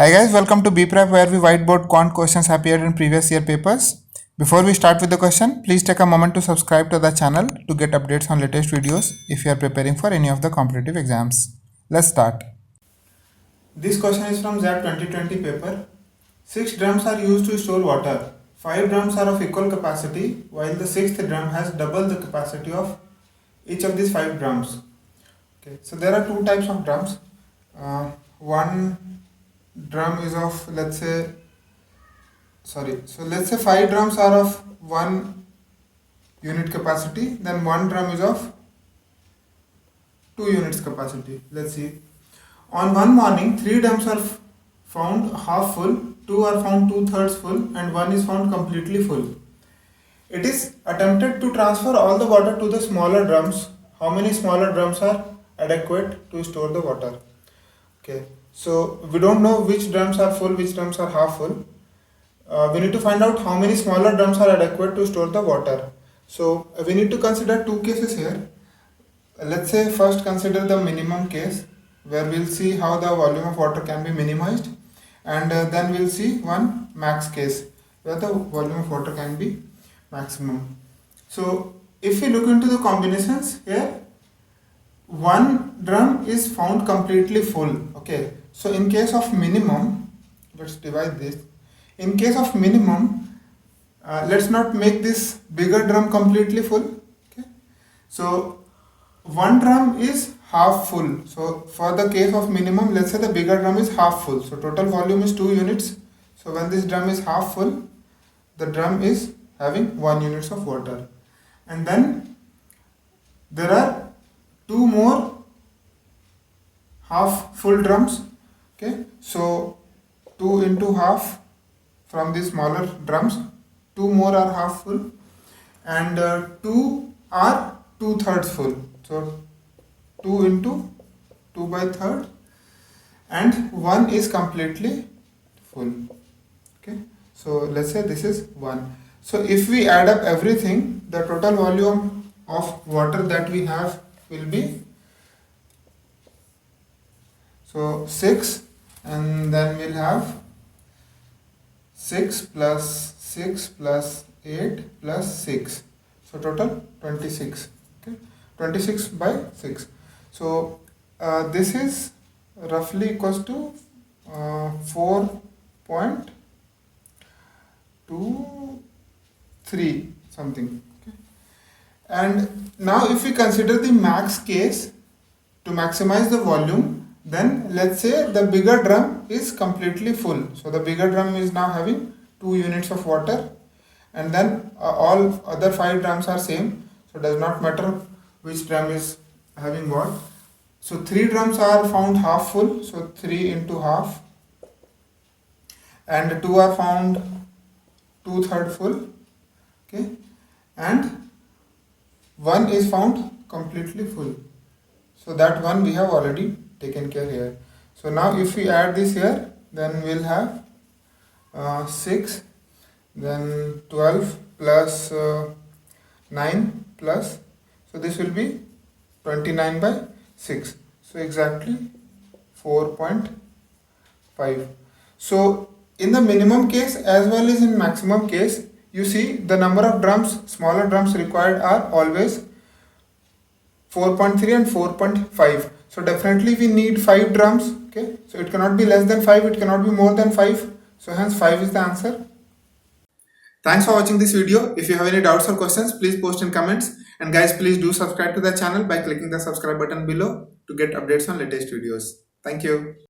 Hi guys, welcome to BPrep where we whiteboard quant questions appeared in previous year papers. Before we start with the question, please take a moment to subscribe to the channel to get updates on latest videos if you are preparing for any of the competitive exams. Let's start. This question is from ZAP 2020 paper. 6 drums are used to store water. 5 drums are of equal capacity while the 6th drum has double the capacity of each of these 5 drums. Okay, so there are two types of drums. One drum is of let's say 5 drums are of 1 unit capacity, then one drum is of 2 units capacity. Let's see. On one morning 3 drums are found half full, 2 are found 2/3 full, and 1 is found completely full. It is attempted to transfer all the water to the smaller drums. How many smaller drums are adequate to store the water? Okay, so we don't know which drums are full, which drums are half full. We need to find out how many smaller drums are adequate to store the water. So we need to consider two cases here. Let's say first consider the minimum case where we'll see how the volume of water can be minimized, and then we'll see one max case where the volume of water can be maximum. So if we look into the combinations here, one drum is found completely full. Okay, so in case of minimum, let's divide this. In case of minimum, let's not make this bigger drum completely full. Okay, so one drum is half full. So for the case of minimum, let's say the bigger drum is half full. So total volume is 2 units. So when this drum is half full, the drum is having 1 units of water. And then there are 2 more half full drums. Okay, so 2 into half from these smaller drums, 2 more are half full, and 2 are 2/3 full. So 2 into 2 by third, and 1 is completely full. Okay, so let's say this is 1. So if we add up everything, the total volume of water that we have will be 6, and then we'll have 6 plus 6 plus 8 plus 6, so total 26. Okay, 26 by 6. So this is roughly equals to 4.23 something. Okay, and now if we consider the max case to maximize the volume, then let's say the bigger drum is completely full. So the bigger drum is now having 2 units of water, and then all other 5 drums are same. So it does not matter which drum is having what. So 3 drums are found half full. So 3 into half, and 2 are found 2/3 full. Okay, and 1 is found completely full. So that one we have already taken care here. So now if we add this here, then we'll have 6, then 12 plus 9 plus, so this will be 29 by 6. So exactly 4.5. So in the minimum case as well as in maximum case, you see the number of drums, smaller drums required are always 4.3 and 4.5. So definitely we need 5 drums. Okay, so it cannot be less than 5, it cannot be more than 5. So hence 5 is the answer. Thanks for watching this video. If you have any doubts or questions, please post in comments. And guys, please do subscribe to the channel by clicking the subscribe button below to get updates on latest videos. Thank you.